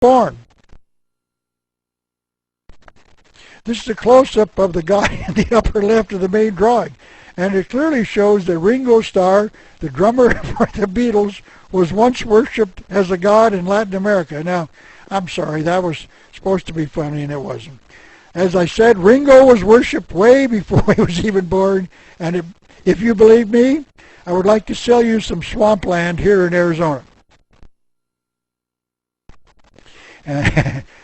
born. This is a close-up of the guy in the upper left of the main drawing, and it clearly shows that Ringo Starr, the drummer for the Beatles, was once worshipped as a god in Latin America. Now, I'm sorry, that was supposed to be funny, and it wasn't. As I said, Ringo was worshipped way before he was even born, and if you believe me, I would like to sell you some swampland here in Arizona.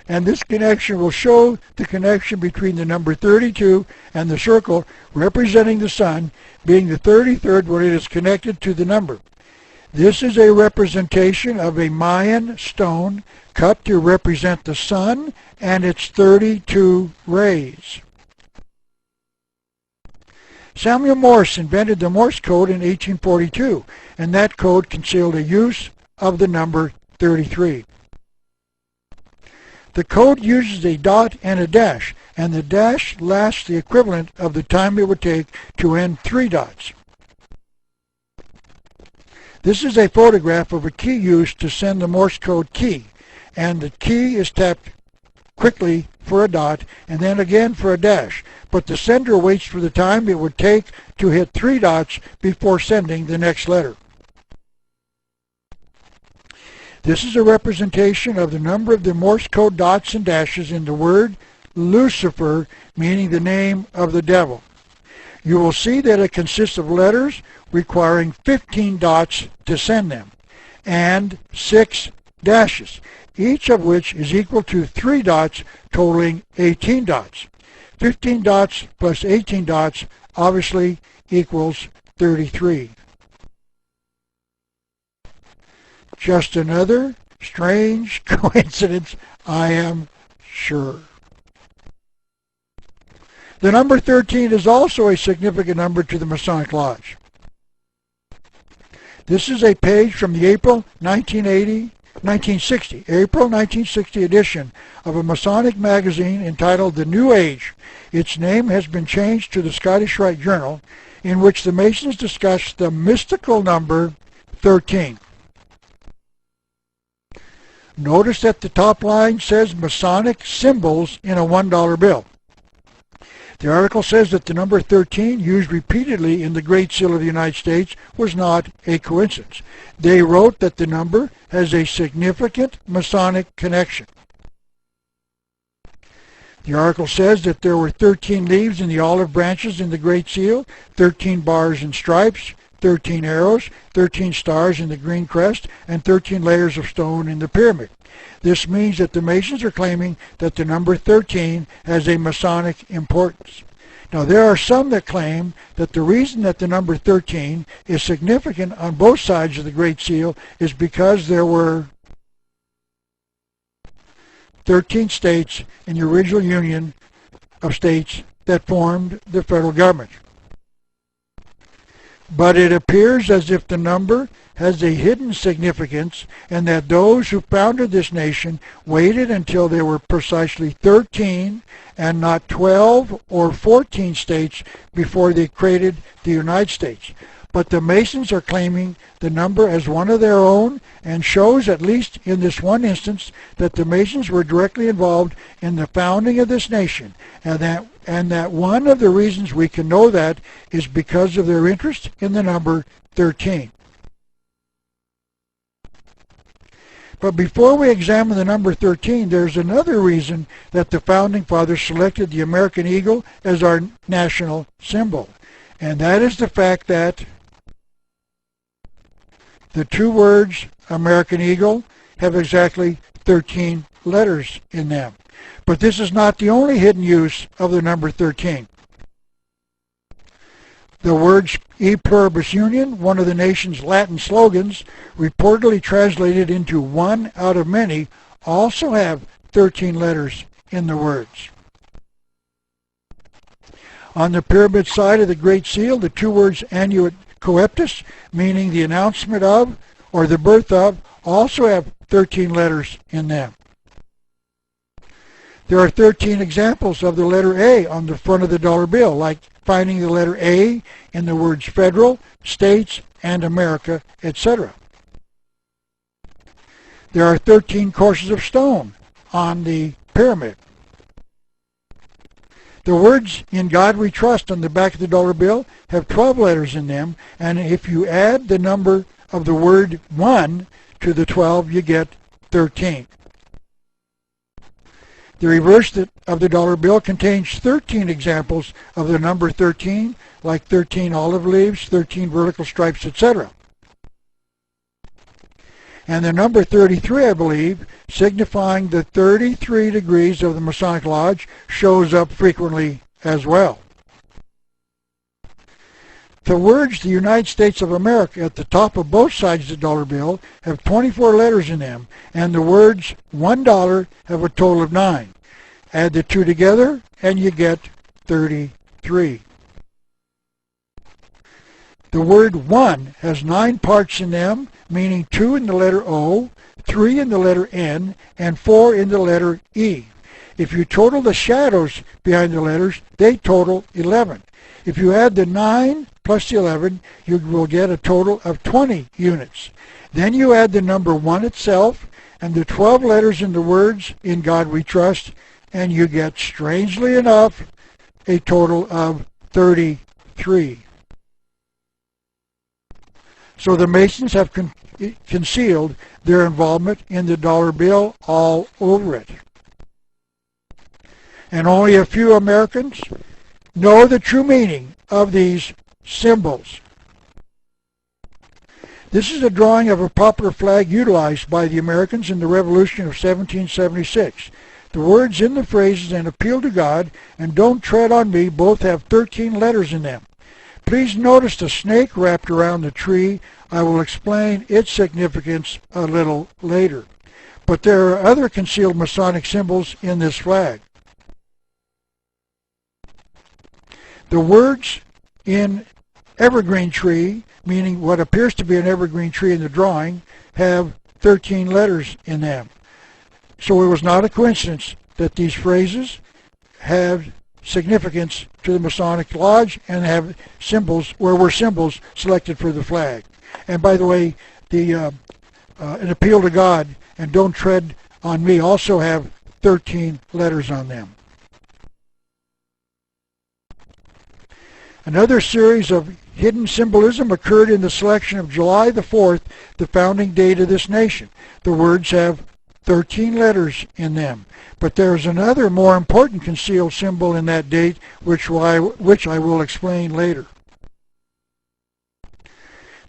And this connection will show the connection between the number 32 and the circle representing the sun being the 33rd when it is connected to the number. This is a representation of a Mayan stone cut to represent the sun and its 32 rays. Samuel Morse invented the Morse code in 1842, and that code concealed a use of the number 33. The code uses a dot and a dash, and the dash lasts the equivalent of the time it would take to end 3 dots. This is a photograph of a key used to send the Morse code key, and the key is tapped quickly for a dot and then again for a dash, but the sender waits for the time it would take to hit 3 dots before sending the next letter. This is a representation of the number of the Morse code dots and dashes in the word Lucifer, meaning the name of the devil. You will see that it consists of letters requiring 15 dots to send them, and 6 dashes, each of which is equal to 3 dots, totaling 18 dots. 15 dots plus 18 dots obviously equals 33. Just another strange coincidence, I am sure. The number 13 is also a significant number to the Masonic Lodge. This is a page from the April 1960 edition of a Masonic magazine entitled The New Age. Its name has been changed to the Scottish Rite Journal, in which the Masons discuss the mystical number 13. Notice that the top line says Masonic symbols in a $1 bill. The article says that the number 13, used repeatedly in the Great Seal of the United States, was not a coincidence. They wrote that the number has a significant Masonic connection. The article says that there were 13 leaves in the olive branches in the Great Seal, 13 bars and stripes, 13 arrows, 13 stars in the green crest, and 13 layers of stone in the pyramid. This means that the Masons are claiming that the number 13 has a Masonic importance. Now, there are some that claim that the reason that the number 13 is significant on both sides of the Great Seal is because there were 13 states in the original Union of States that formed the federal government. But it appears as if the number has a hidden significance, and that those who founded this nation waited until there were precisely 13 and not 12 or 14 states before they created the United States. But the Masons are claiming the number as one of their own, and shows, at least in this one instance, that the Masons were directly involved in the founding of this nation, and that one of the reasons we can know that is because of their interest in the number 13. But before we examine the number 13, there's another reason that the Founding Fathers selected the American eagle as our national symbol, and that is the fact that the two words American eagle have exactly 13 letters in them. But this is not the only hidden use of the number 13. The words E Pluribus Union, one of the nation's Latin slogans, reportedly translated into one out of many, also have 13 letters in the words. On the pyramid side of the Great Seal, the two words Annuit Coeptus, meaning the announcement of or the birth of, also have 13 letters in them. There are 13 examples of the letter A on the front of the dollar bill, like finding the letter A in the words federal, states, and America, etc. There are 13 courses of stone on the pyramid. The words "In God We Trust" on the back of the dollar bill have 12 letters in them, and if you add the number of the word 1 to the 12, you get 13. The reverse of the dollar bill contains 13 examples of the number 13, like 13 olive leaves, 13 vertical stripes, etc. And the number 33, I believe, signifying the 33 degrees of the Masonic Lodge, shows up frequently as well. The words "the United States of America" at the top of both sides of the dollar bill have 24 letters in them, and the words $1 have a total of 9. Add the two together and you get 33. The word "one" has 9 parts in them, meaning 2 in the letter O, 3 in the letter N, and 4 in the letter E. If you total the shadows behind the letters, they total 11. If you add the 9 plus the 11, you will get a total of 20 units. Then you add the number 1 itself and the 12 letters in the words "In God We Trust," and you get, strangely enough, a total of 33. So the Masons have concealed their involvement in the dollar bill all over it. And only a few Americans know the true meaning of these symbols. This is a drawing of a popular flag utilized by the Americans in the Revolution of 1776. The words in the phrases "and appeal to God" and "don't tread on me" both have 13 letters in them. Please notice the snake wrapped around the tree. I will explain its significance a little later. But there are other concealed Masonic symbols in this flag. The words "in evergreen tree," meaning what appears to be an evergreen tree in the drawing, have 13 letters in them. So it was not a coincidence that these phrases have significance to the Masonic Lodge and have symbols, were symbols selected for the flag. And by the way, the "an appeal to God" and "don't tread on me" also have 13 letters on them. Another series of hidden symbolism occurred in the selection of July the 4th, the founding date of this nation. The words have 13 letters in them. But there is another more important concealed symbol in that date, which I will explain later.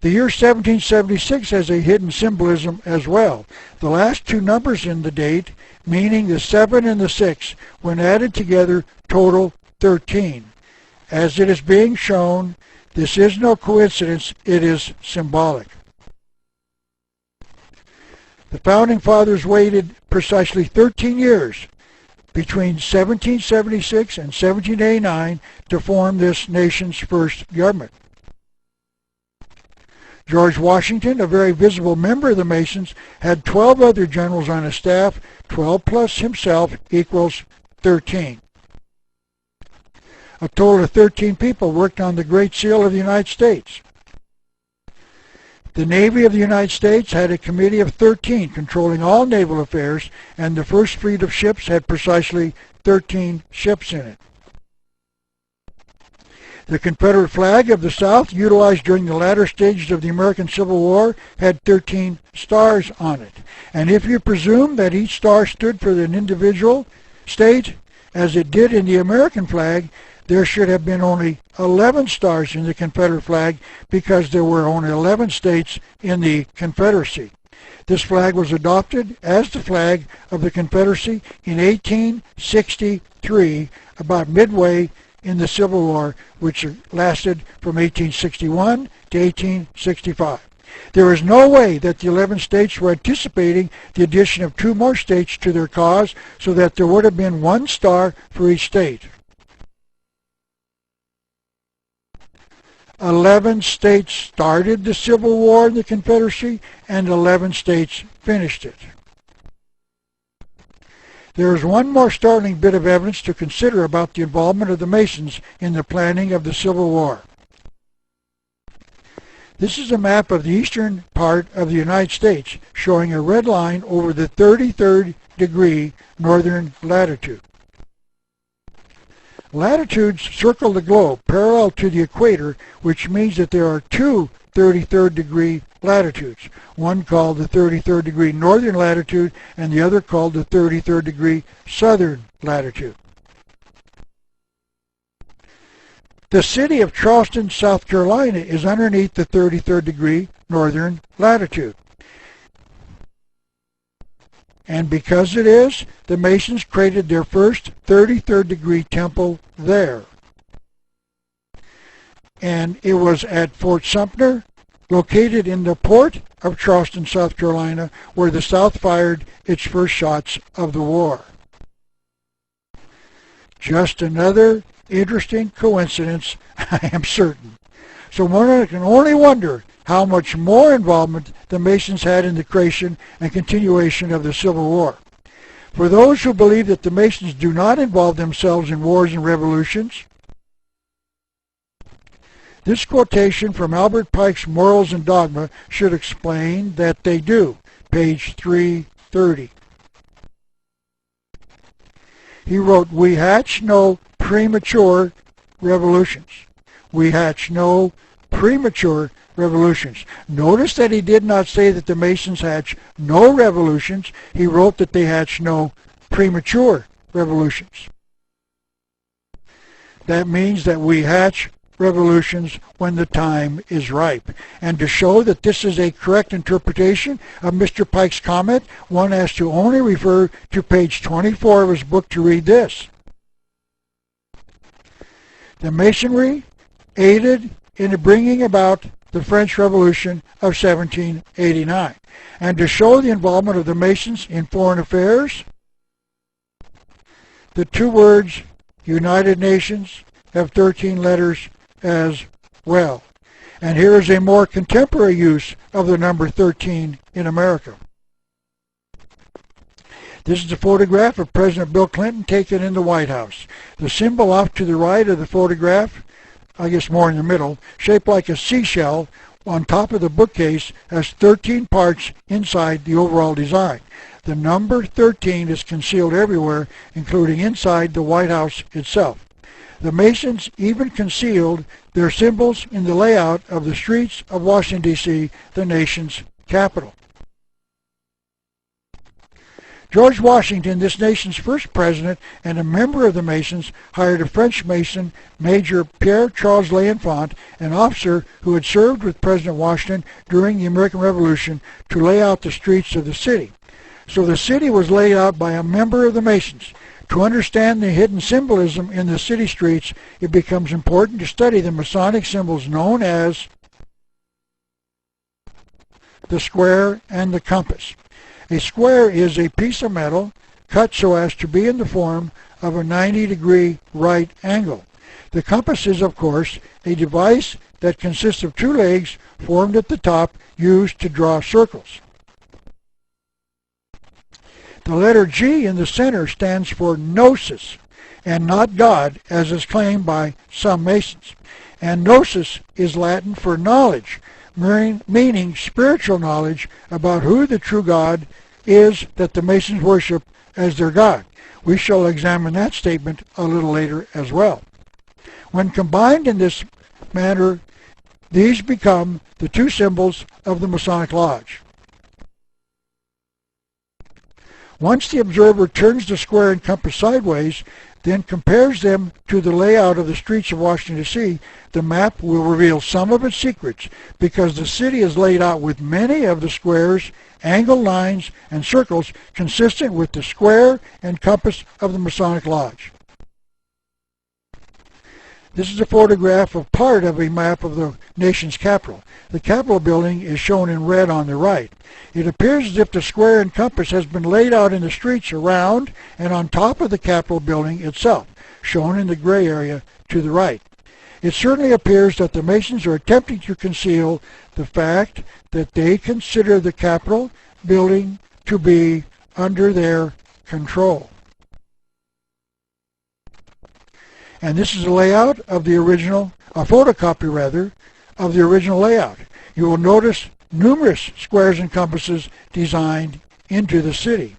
The year 1776 has a hidden symbolism as well. The last two numbers in the date, meaning the 7 and the 6, when added together, total 13. As it is being shown, this is no coincidence, it is symbolic. The Founding Fathers waited precisely 13 years between 1776 and 1789 to form this nation's first government. George Washington, a very visible member of the Masons, had 12 other generals on his staff. 12 plus himself equals 13. A total of 13 people worked on the Great Seal of the United States. The Navy of the United States had a committee of 13 controlling all naval affairs, and the first fleet of ships had precisely 13 ships in it. The Confederate flag of the South, utilized during the latter stages of the American Civil War, had 13 stars on it. And if you presume that each star stood for an individual state, as it did in the American flag, there should have been only 11 stars in the Confederate flag because there were only 11 states in the Confederacy. This flag was adopted as the flag of the Confederacy in 1863, about midway in the Civil War, which lasted from 1861 to 1865. There is no way that the 11 states were anticipating the addition of 2 more states to their cause, so that there would have been 1 star for each state. 11 states started the Civil War in the Confederacy, and 11 states finished it. There is one more startling bit of evidence to consider about the involvement of the Masons in the planning of the Civil War. This is a map of the eastern part of the United States showing a red line over the 33rd degree northern latitude. Latitudes circle the globe parallel to the equator, which means that there are two 33rd degree latitudes, one called the 33rd degree northern latitude and the other called the 33rd degree southern latitude. The city of Charleston, South Carolina is underneath the 33rd degree northern latitude. And because it is, the Masons created their first 33rd degree temple there. And it was at Fort Sumter, located in the port of Charleston, South Carolina, where the South fired its first shots of the war. Just another interesting coincidence, I am certain. So one can only wonder how much more involvement the Masons had in the creation and continuation of the Civil War. For those who believe that the Masons do not involve themselves in wars and revolutions, this quotation from Albert Pike's Morals and Dogma should explain that they do, page 330. He wrote, "We hatch no premature revolutions. We hatch no premature revolutions." Notice that he did not say that the Masons hatch no revolutions. He wrote that they hatch no premature revolutions. That means that we hatch revolutions when the time is ripe. And to show that this is a correct interpretation of Mr. Pike's comment, one has to only refer to page 24 of his book to read this. The Masonry aided in bringing about the French Revolution of 1789. And to show the involvement of the Masons in foreign affairs, the two words United Nations have 13 letters as well. And here is a more contemporary use of the number 13 in America. This is a photograph of President Bill Clinton taken in the White House. The symbol off to the right of the photograph, I guess more in the middle, shaped like a seashell on top of the bookcase, has 13 parts inside the overall design. The number 13 is concealed everywhere, including inside the White House itself. The Masons even concealed their symbols in the layout of the streets of Washington, D.C., the nation's capital. George Washington, this nation's first president and a member of the Masons, hired a French Mason, Major Pierre-Charles L'Enfant, an officer who had served with President Washington during the American Revolution, to lay out the streets of the city. So the city was laid out by a member of the Masons. To understand the hidden symbolism in the city streets, it becomes important to study the Masonic symbols known as the square and the compass. A square is a piece of metal cut so as to be in the form of a 90-degree right angle. The compass is, of course, a device that consists of two legs formed at the top used to draw circles. The letter G in the center stands for gnosis, and not God, as is claimed by some Masons. And gnosis is Latin for knowledge, meaning spiritual knowledge about who the true God is that the Masons worship as their God. We shall examine that statement a little later as well. When combined in this manner, these become the two symbols of the Masonic Lodge. Once the observer turns the square and compass sideways, then compares them to the layout of the streets of Washington, D.C., the map will reveal some of its secrets, because the city is laid out with many of the squares, angled lines, and circles consistent with the square and compass of the Masonic Lodge. This is a photograph of part of a map of the nation's capital. The Capitol building is shown in red on the right. It appears as if the square and compass has been laid out in the streets around and on top of the Capitol building itself, shown in the gray area to the right. It certainly appears that the Masons are attempting to conceal the fact that they consider the Capitol building to be under their control. And this is a layout of the original, a photocopy rather, of the original layout. you will notice numerous squares and compasses designed into the city.